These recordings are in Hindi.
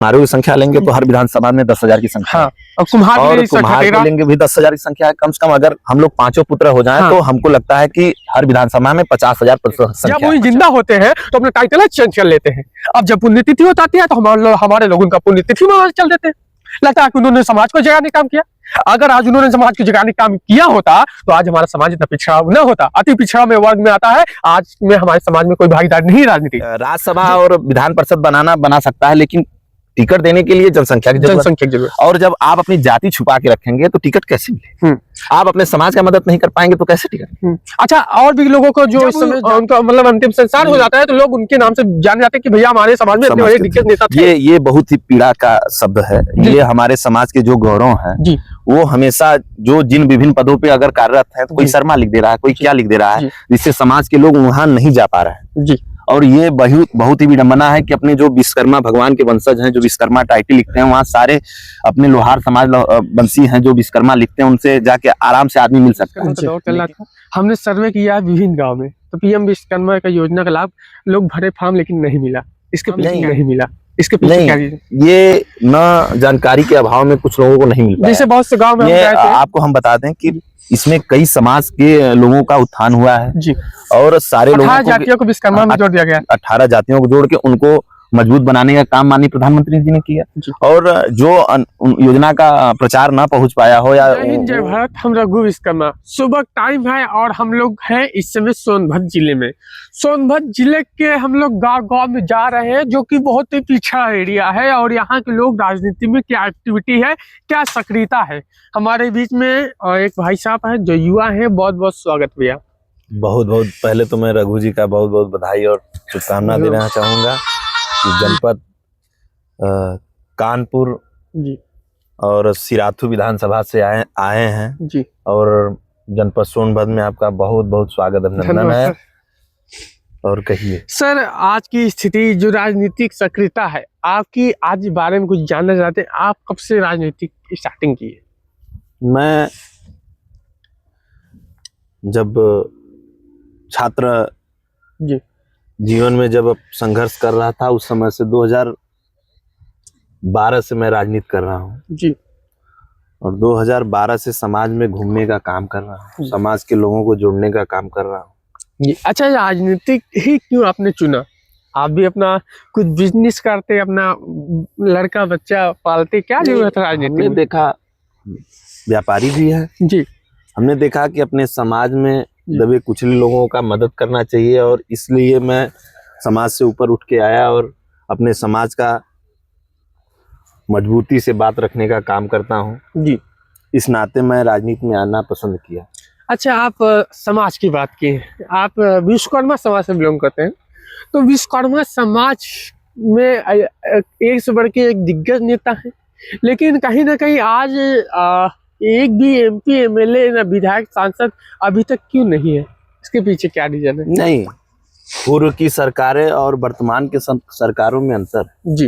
कुम्हारों की संख्या लेंगे तो हर विधानसभा में 10,000 की संख्या हाँ, और कुम्हार को लेंगे भी 10,000 की संख्या है। कम से कम अगर हम लोग 5 पुत्र हो जाएं तो हमको लगता है कि हर विधानसभा में 50,000 संख्या। जब वो जिंदा होते हैं तो अपना टाइटल चेंज कर लेते हैं। अब जब पुण्यतिथि होती है तो हमारे लोग उनका पुण्यतिथि में चल देते हैं। लगता है कि उन्होंने समाज को जगाने काम किया। अगर आज उन्होंने समाज को जगाने काम किया होता तो आज हमारा समाज इतना पिछड़ा न होता। अति पिछड़ा में वर्ग में आता है। आज में हमारे समाज में कोई भागीदार नहीं राजनीति। राज्यसभा और विधान परिषद बना सकता है, लेकिन टिकट देने के लिए जनसंख्या की जरूरत। और जब आप अपनी जाति छुपा के रखेंगे तो टिकट कैसे मिले? आप अपने समाज का मदद नहीं कर पाएंगे तो कैसे टिकट? अच्छा, और भी लोगों को जो इस समय उनका मतलब अंतिम संस्कार हो जाता है तो लोग उनके नाम से जाने जाते हैं कि भैया हमारे समाज में इतने बड़े दिग्गज नेता थे। ये बहुत ही पीड़ा का शब्द है। ये हमारे समाज के जो गौरव है वो हमेशा जो जिन विभिन्न पदों पे अगर कार्यरत है तो कोई शर्मा लिख दे रहा है, कोई क्या लिख दे रहा है, जिससे समाज के लोग वहां नहीं जा पा रहे हैं। और ये बहुत ही विडंबना है कि अपने जो विश्वकर्मा भगवान के वंशज हैं, जो विश्वकर्मा टाइटल लिखते हैं, वहाँ सारे अपने लोहार समाज वंशी हैं जो विश्वकर्मा लिखते हैं, उनसे जाके आराम से आदमी मिल सकता है। हमने सर्वे किया है विभिन्न गाँव में, तो पीएम विश्वकर्मा का योजना का लाभ लोग भरे फॉर्म लेकिन नहीं मिला। इसके पीछे नहीं मिला। इसके पीछे क्या ये न जानकारी के अभाव में कुछ लोगों को नहीं मिल पाया। जैसे बहुत से गाँव में आपको हम बता दें कि इसमें कई समाज के लोगों का उत्थान हुआ है जी। और सारे लोगों को 18 जातियों को विश्वकर्मा में जोड़ दिया गया। 18 जातियों को जोड़ के उनको मजबूत बनाने का काम माननीय प्रधानमंत्री जी ने किया। और जो योजना का प्रचार ना पहुंच पाया हो या जय भारत, हम रघु विश्वकर्मा। सुबह टाइम है और हम लोग हैं इस समय सोनभद्र जिले में। सोनभद्र जिले के हम लोग गांव में जा रहे हैं जो कि बहुत ही पिछड़ा एरिया है। और यहाँ के लोग राजनीति में क्या एक्टिविटी है, क्या सक्रियता है। हमारे बीच में एक भाई साहब है जो युवा है। बहुत बहुत स्वागत भैया। बहुत बहुत पहले तो मैं रघु जी का बहुत बहुत बधाई और शुभकामना देना चाहूंगा। जनपद कानपुर जी और सिराथू विधानसभा से आए हैं जी। और जनपद सोनभद्र में आपका बहुत बहुत स्वागत अभिनंदन है। और कहिए सर, आज की स्थिति जो राजनीतिक सक्रियता है आपकी, आज बारे में कुछ जानना चाहते हैं। आप कब से राजनीतिक स्टार्टिंग की है? मैं जब छात्र जी जीवन में जब संघर्ष कर रहा था उस समय से 2012 से मैं राजनीति कर रहा हूँ जी। और 2012 से समाज में घूमने का काम कर रहा हूँ, समाज के लोगों को जोड़ने का काम कर रहा हूँ जी। अच्छा, राजनीतिक ही क्यों आपने चुना? आप भी अपना कुछ बिजनेस करते, अपना लड़का बच्चा पालते, क्या जरूरत है राजनीति? हमने देखा व्यापारी भी है जी। हमने देखा कि अपने समाज में दबे कुचले लोगों का मदद करना चाहिए और इसलिए मैं समाज से ऊपर उठ के आया और अपने समाज का मजबूती से बात रखने का काम करता हूं जी। इस नाते मैं राजनीति में आना पसंद किया। अच्छा, आप समाज की बात की, आप विश्वकर्मा समाज से बिलोंग करते हैं, तो विश्वकर्मा समाज में एक से बढ़ के एक दिग्गज नेता है, लेकिन कहीं ना कहीं आज एक भी एमपी एमएलए ना विधायक सांसद अभी तक क्यों नहीं है? इसके पीछे क्या रीजन है? नहीं, पूर्व की सरकारें और वर्तमान के सरकारों में अंतर जी।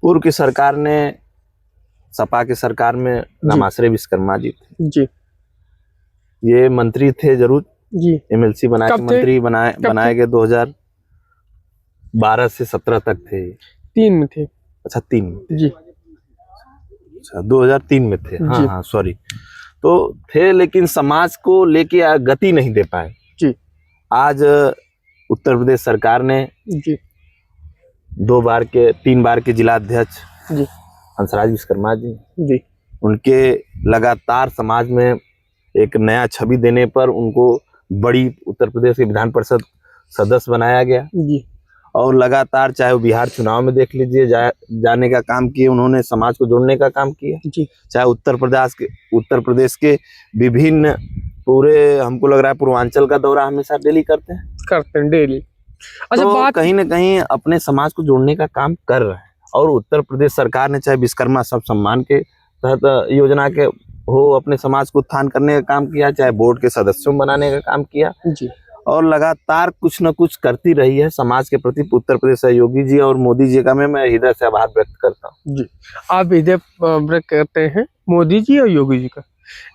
पूर्व की सरकार ने, सपा की सरकार में रामाश्रय विश्वकर्मा जी थे जी। ये मंत्री थे जरूर जी। एमएलसी बना के मंत्री बनाए गए 2012 से 17 तक थे। 3 में थे। अच्छा 3 में जी। 2003 में थे। हाँ सॉरी, तो थे, लेकिन समाज को लेके गति नहीं दे पाए जी। आज उत्तर प्रदेश सरकार ने जी 3 बार के जिला अध्यक्ष जी हंसराज विश्वकर्मा जी, उनके लगातार समाज में एक नया छवि देने पर उनको बड़ी उत्तर प्रदेश के विधान परिषद सदस्य बनाया गया जी। और लगातार चाहे वो बिहार चुनाव में देख लीजिए जाने का काम किए, उन्होंने समाज को जोड़ने का काम किया जी। चाहे उत्तर प्रदेश के विभिन्न पूरे, हमको लग रहा है पूर्वांचल का दौरा हमेशा डेली करते हैं डेली। अच्छा, तो कहीं ना कहीं अपने समाज को जोड़ने का काम कर रहे हैं। और उत्तर प्रदेश सरकार ने चाहे विश्वकर्मा सब सम्मान के तहत योजना के हो अपने समाज को उत्थान करने का काम किया, चाहे बोर्ड के सदस्यों बनाने का काम किया जी। और लगातार कुछ न कुछ करती रही है समाज के प्रति उत्तर प्रदेश योगी जी और मोदी जी का मैं हृदय से आभार व्यक्त करता हूँ जी। आप हृदय व्यक्त करते हैं मोदी जी और योगी जी का।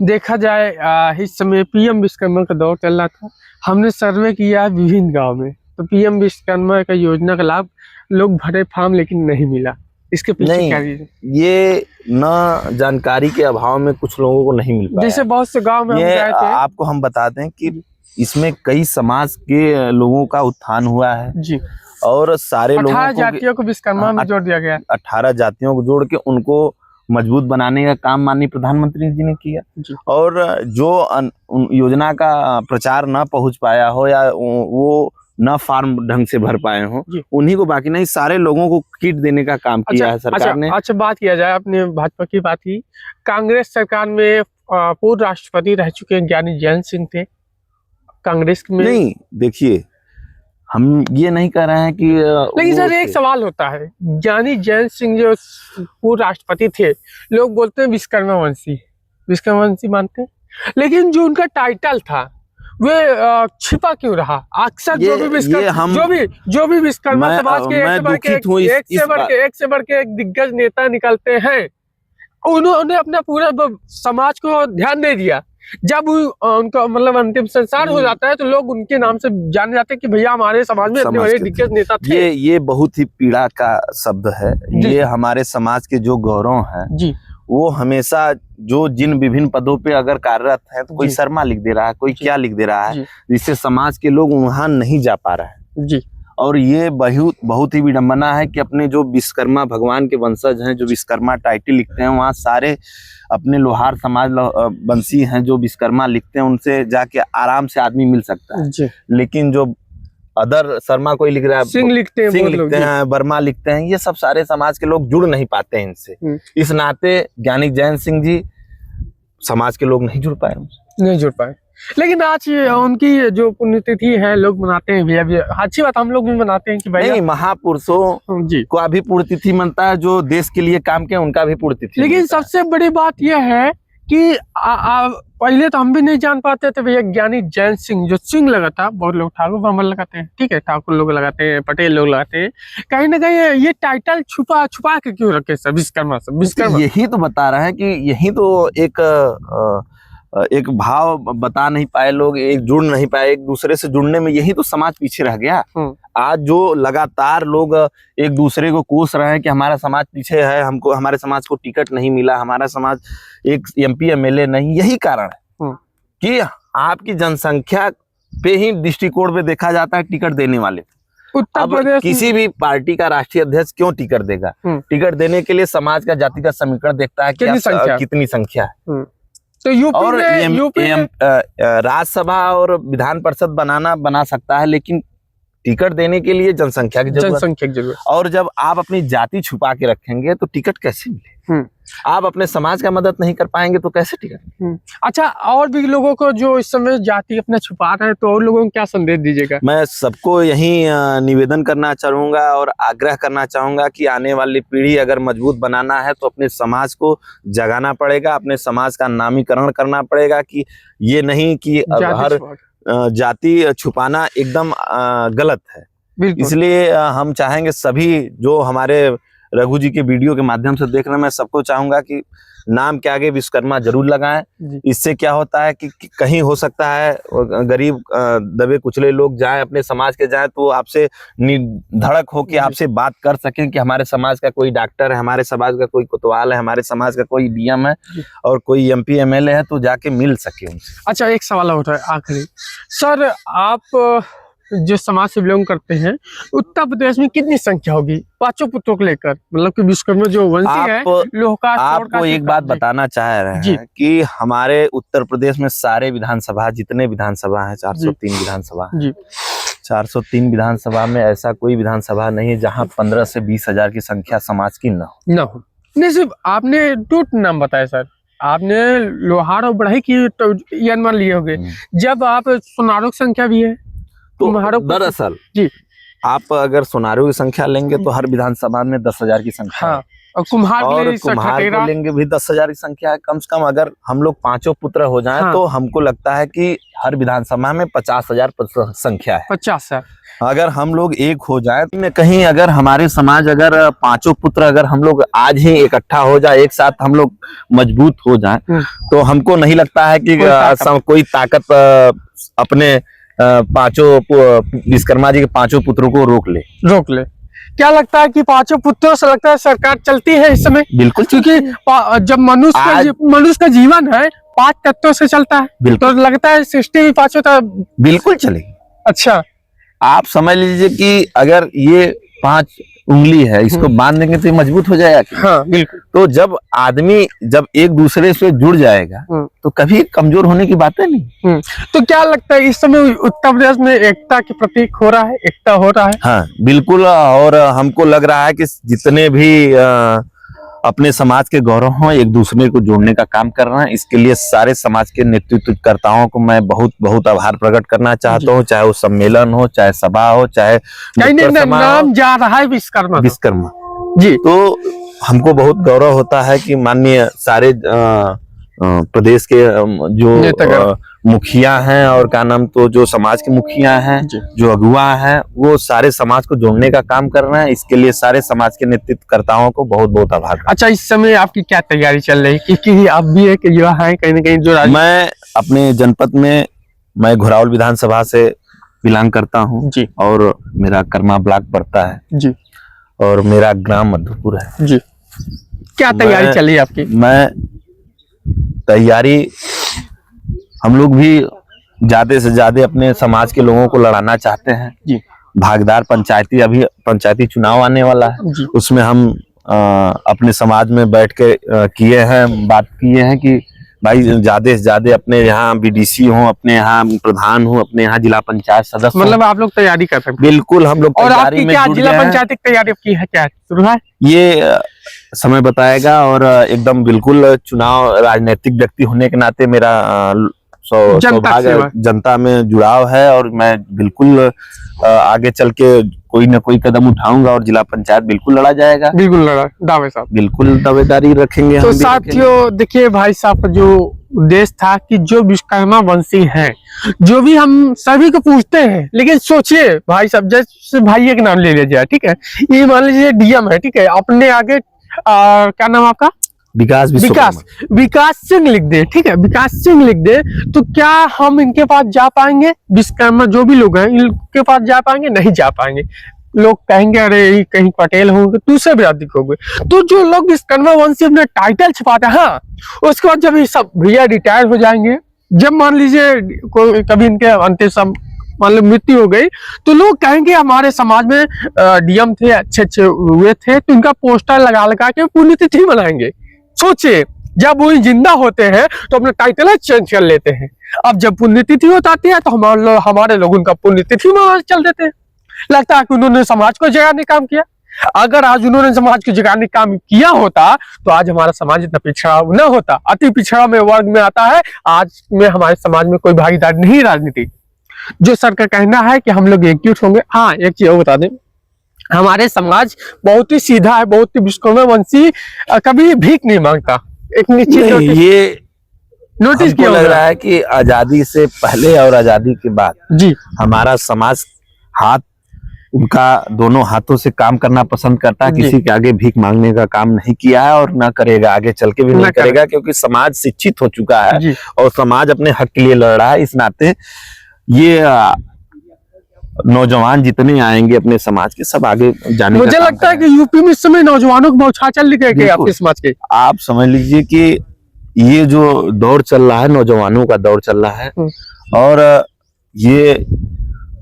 देखा जाए इस समय पीएम विश्वकर्मा का दौर चल रहा था। हमने सर्वे किया विभिन्न गाँव में, तो पीएम विश्वकर्मा का योजना का लाभ लोग भरे फॉर्म लेकिन नहीं मिला। इसके पीछे नहीं, क्या रीजन? ये न जानकारी के अभाव में कुछ लोगों को नहीं मिल पाया। जैसे बहुत से गांव में हम ये गए थे। आपको हम बताते हैं कि इसमें कई समाज के लोगों का उत्थान हुआ है जी, और सारे 18 लोगों जातियों को विश्वकर्मा में जोड़ दिया गया। 18 जातियों को जोड़ के उनको मजबूत बनाने का काम माननीय प्रधानमंत्री जी ने किया। जी। और जो योजना का प्रचार न पहुंच पाया हो या वो न फार्म ढंग से भर पाए हो, उन्हीं को, बाकी नहीं सारे लोगों को किट देने का काम किया है सरकार ने। अच्छा, बात किया जाए अपने भाजपा की बात की, कांग्रेस सरकार में पूर्व राष्ट्रपति रह चुके ज्ञानी जैन सिंह थे कांग्रेस में। नहीं, देखिए हम ये नहीं कह रहे हैं कि लेकिन सर एक सवाल होता है, ज्ञानी जैन सिंह जो पूर्व राष्ट्रपति थे, लोग बोलते हैं विश्वकर्मा वंशी मानते हैं, लेकिन जो उनका टाइटल था वे छिपा क्यों रहा? अक्सर जो भी विश्वकर्मा समाज के एक से बढ़ के एक दिग्गज नेता निकलते हैं, उन्होंने अपना पूरा समाज को ध्यान नहीं दिया। जब उनका मतलब अंतिम संस्कार हो जाता है तो लोग उनके नाम से जाने जाते हैं कि भैया हमारे समाज में इतने बड़े दिग्गज नेता थे। ये बहुत ही पीड़ा का शब्द है। ये हमारे समाज के जो गौरव हैं जी, वो हमेशा जो जिन विभिन्न पदों पे अगर कार्यरत है, तो कोई शर्मा लिख दे रहा है, कोई क्या लिख दे रहा है, जिससे समाज के लोग वहां नहीं जा पा रहे हैं जी। और ये बहुत ही विडंबना है कि अपने जो विश्वकर्मा भगवान के वंशज हैं, जो विश्वकर्मा टाइटल लिखते हैं, वहाँ सारे अपने लोहार समाज वंशी हैं जो विश्वकर्मा लिखते हैं, उनसे जाके आराम से आदमी मिल सकता है जी। लेकिन जो अदर शर्मा कोई लिख रहा है, सिंह लिखते हैं, वर्मा लिखते हैं, ये सब सारे समाज के लोग जुड़ नहीं पाते हैं इनसे। इस नाते ज्ञानी जैन सिंह जी समाज के लोग नहीं जुड़ पाए। लेकिन आज उनकी जो पुण्यतिथि है लोग मनाते हैं भैया, अच्छी बात, हम लोग भी मनाते हैं कि भैया नहीं, महापुरुषों जी को भी पुण्यतिथि मनता है, जो देश के लिए काम किया उनका भी पुण्यतिथि। लेकिन सबसे बड़ी बात यह है कि पहले तो हम भी नहीं जान पाते थे भैया ज्ञानी जैन सिंह, जो सिंह लगा था, बहुत लोग ठाकुर ब्राह्मण लगाते हैं, ठीक है, ठाकुर लोग लगाते हैं, पटेल लोग लगाते हैं, कहीं ना कहीं ये टाइटल छुपा के क्यों रखे सर विश्वकर्मा? यही तो बता रहे हैं कि यही तो एक भाव बता नहीं पाए लोग, एक जुड़ नहीं पाए, एक दूसरे से जुड़ने में यही तो समाज पीछे रह गया। आज जो लगातार लोग एक दूसरे को कोस रहे हैं कि हमारा समाज पीछे है, हमको, हमारे समाज को टिकट नहीं मिला, हमारा समाज एक MP MLA नहीं, यही कारण है कि आपकी जनसंख्या पे ही दृष्टिकोण पे देखा जाता है टिकट देने वाले। अब किसी भी पार्टी का राष्ट्रीय अध्यक्ष क्यों टिकट देगा? टिकट देने के लिए समाज का जातिगत समीकरण देखता है कि कितनी संख्या है। तो यूपी राज्यसभा और विधान परिषद बना सकता है, लेकिन टिकट देने के लिए जनसंख्या की जरूरत। और जब आप अपनी जाति छुपा के रखेंगे तो टिकट कैसे मिले? आप अपने समाज का मदद नहीं कर पाएंगे तो कैसे टिकट? अच्छा, और भी लोगों को जो इस समय जाति अपना छुपा रहे हैं, तो और लोगों को क्या संदेश दीजिएगा? मैं सबको यही निवेदन करना चाहूंगा और आग्रह करना चाहूंगा कि आने वाली पीढ़ी अगर मजबूत बनाना है तो अपने समाज को जगाना पड़ेगा, अपने समाज का नामीकरण करना पड़ेगा कि ये नहीं कि हर जाति छुपाना एकदम गलत है। इसलिए हम चाहेंगे सभी जो हमारे रघु जी के वीडियो के माध्यम से देख रहे हैं, मैं सबको चाहूंगा कि नाम के आगे विश्वकर्मा जरूर लगाएं। इससे क्या होता है कि कहीं हो सकता है गरीब दबे कुचले लोग जाएं, अपने समाज के जाएं, तो आपसे धड़क हो कि आपसे बात कर सकें कि हमारे समाज का कोई डॉक्टर है, हमारे समाज का कोई कोतवाल है, हमारे समाज का कोई DM है और कोई MP MLA है, तो जाके मिल सके उनसे। अच्छा, एक सवाल होता है आखिरी सर, आप जो समाज से बिलोंग करते हैं, उत्तर प्रदेश में कितनी संख्या होगी पांचों पुत्रों को लेकर? मतलब कि विश्वकर्मा जो वंशी है, आपको एक बात बताना चाह रहे हैं कि हमारे उत्तर प्रदेश में सारे विधानसभा, जितने विधानसभा है, 403 विधानसभा है, 403 विधानसभा में ऐसा कोई विधानसभा नहीं है जहाँ 15 से 20 हजार की संख्या समाज की न हो। नहीं, सिर्फ आपने 2 नाम बताए सर, आपने लोहार और बढ़ई की मान लिए होंगे, जब आप सुनारों की संख्या भी है तो दरअसल जी, आप अगर सुनारों की संख्या लेंगे तो हर विधानसभा में 10,000 की संख्या है। और कुम्हार को लेंगे भी 10,000 की संख्या है। कम से कम अगर हम लोग 5 पुत्र हो जाएं तो हमको लगता है कि हर विधानसभा में 50,000 संख्या है। 50,000 अगर हम लोग एक हो जाए में कहीं, अगर हमारे समाज अगर 5 पुत्र अगर हम लोग आज ही इकट्ठा हो जाए, एक साथ हम लोग मजबूत हो जाए, तो हमको नहीं लगता है कि कोई ताकत अपने 5 विश्वकर्मा जी के 5 पुत्रों को रोक ले। क्या लगता है कि पांचों पुत्रों से लगता है सरकार चलती है इस समय? बिल्कुल, क्योंकि जब मनुष्य का जीवन है 5 तत्वों से चलता है, तो लगता है सृष्टि भी पांचों बिल्कुल चलेगी। अच्छा, आप समझ लीजिए कि अगर ये 5 उंगली है, इसको बांध देंगे तो ये मजबूत हो जाएगा। हाँ, बिल्कुल। तो जब आदमी जब एक दूसरे से जुड़ जाएगा तो कभी कमजोर होने की बात है नहीं। तो क्या लगता है इस समय उत्तर प्रदेश में एकता के प्रतीक हो रहा है, एकता हो रहा है? हाँ बिल्कुल, और हमको लग रहा है कि जितने भी अपने समाज के गौरव हों, एक दूसरे को जोड़ने का काम कर रहे हैं। इसके लिए सारे समाज के नेतृत्वकर्ताओं को मैं बहुत बहुत आभार प्रकट करना चाहता हूँ, चाहे वो सम्मेलन हो, चाहे सभा हो, चाहे नाम जा रहा है विश्वकर्मा जी। तो हमको बहुत गौरव होता है कि माननीय सारे प्रदेश के जो मुखिया हैं और क्या नाम, तो जो समाज के मुखिया हैं, जो अगुआ हैं, वो सारे समाज को जोड़ने का काम कर रहे हैं। इसके लिए सारे समाज के नेतृत्वकर्ताओं को बहुत बहुत आभार। अच्छा, इस समय आपकी क्या तैयारी चल रही है कि आप भी एक युवा हैं कहीं ना कहीं जो मैं अपने जनपद में, मैं घोरावल विधानसभा से बिलोंग करता हूँ जी, और मेरा कर्मा ब्लॉक पड़ता है जी, और मेरा ग्राम मधुपुर है जी। क्या तैयारी चल रही है आपकी? मैं तैयारी, हम लोग भी ज्यादा से ज्यादा अपने समाज के लोगों को लड़ाना चाहते हैं जी। भागीदार अभी पंचायती चुनाव आने वाला है जी। उसमें हम अपने समाज में बैठ के बात किए हैं कि भाई ज्यादा से ज्यादा अपने यहाँ बीडीसी हो, अपने यहाँ प्रधान हो, अपने यहाँ जिला पंचायत सदस्य, मतलब आप लोग तैयारी कर सकते हैं। बिल्कुल, हम लोग और आपकी क्या जिला पंचायत की तैयारी की है, क्या शुरू है? ये समय बताएगा। और एकदम बिल्कुल चुनाव, राजनीतिक व्यक्ति होने के नाते मेरा सौभाग्य जनता में जुड़ाव है, और मैं बिल्कुल आगे चल के कोई ना कोई कदम उठाऊंगा और जिला पंचायत बिल्कुल लड़ा जाएगा। बिल्कुल लड़ा, दावे साहब बिल्कुल दावेदारी रखेंगे। तो साथियों देखिए, भाई साहब जो उद्देश्य था कि जो विश्वकर्मा वंशी हैं, जो भी हम सभी को पूछते हैं, लेकिन सोचिए भाई साहब, जैसे भाई एक नाम ले लिया जाए, ठीक है, ये मान लीजिए डीएम है, ठीक है, अपने आगे क्या नाम आपका? विकास सिंह लिख दे, ठीक है, विकास सिंह लिख दे, तो क्या हम इनके पास जा पाएंगे? विश्वकर्मा जो भी लोग हैं इनके पास जा पाएंगे? नहीं जा पाएंगे। लोग कहेंगे अरे कहीं पटेल होंगे, दूसरे भी अधिक होंगे। तो जो लोग विश्वकर्मा वंशी अपने टाइटल छुपाते हैं, हाँ, उसके बाद जब ये सब भैया रिटायर हो जाएंगे, जब मान लीजिए कभी इनके अंतिम मतलब मृत्यु हो गई, तो लोग कहेंगे हमारे समाज में डीएम थे, अच्छे हुए थे, तो इनका पोस्टर लगा के पुण्यतिथि मनाएंगे। सोचिए, जब वो जिंदा होते हैं तो अपना टाइटल चेंज कर लेते हैं। अब जब पुण्यतिथि होती है तो हमारे लोग उनका पुण्यतिथि में चल देते हैं। लगता है कि उन्होंने समाज को जगाने काम किया। अगर आज उन्होंने समाज को जगाने काम किया होता तो आज हमारा समाज इतना पिछड़ा न होता। अति पिछड़ा में वर्ग में आता है। आज में हमारे समाज में कोई भागीदार नहीं राजनीति। जो सर का कहना है कि हम लोग एकजुट होंगे। हाँ, एक चीज बता दें, हमारे समाज बहुत ही सीधा है, बहुत ही विश्वकर्मा वंशी, कभी भीख नहीं मांगता। एक निश्चित ये नोटिस किया लग रहा है कि आजादी से पहले और आजादी के बाद जी हमारा समाज उनका दोनों हाथों से काम करना पसंद करता है। किसी के आगे भीख मांगने का काम नहीं किया है और ना करेगा, आगे चल के भी नहीं करेगा, क्योंकि समाज शिक्षित हो चुका है और समाज अपने हक के लिए लड़ रहा है। इस नाते ये नौजवान जितने आएंगे अपने समाज के, सब आगे जाने मुझे लगता है कि यूपी में इस समय नौजवानों को बौछार चल गए आपके समाज के। आप समझ लीजिए कि ये जो दौर चल रहा है, नौजवानों का दौर चल रहा है, और ये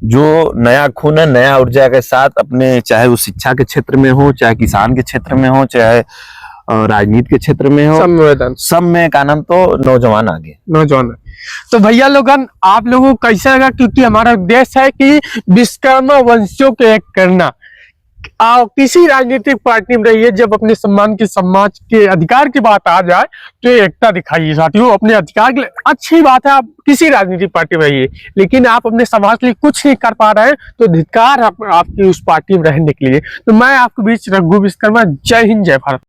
जो नया खून है, नया ऊर्जा के साथ अपने, चाहे वो शिक्षा के क्षेत्र में हो, चाहे किसान के क्षेत्र में हो, चाहे राजनीति के क्षेत्र में हो, सब में का नाम तो नौजवान आगे नौजवान। तो भैया लोगन, आप लोगों को कैसा लगा? क्योंकि हमारा उद्देश्य है कि विश्वकर्मा वंशियों को एक करना। किसी राजनीतिक पार्टी में रहिए, जब अपने सम्मान की, समाज के अधिकार की बात आ जाए तो एकता दिखाइए साथियों। अपने अधिकार के लिए अच्छी बात है, आप किसी राजनीतिक पार्टी में रहिए, लेकिन आप अपने समाज के लिए कुछ नहीं कर पा रहे हैं तो धिक्कार आपकी उस पार्टी में रहने के लिए। तो मैं आपके बीच रघु विश्वकर्मा। जय हिंद, जय भारत।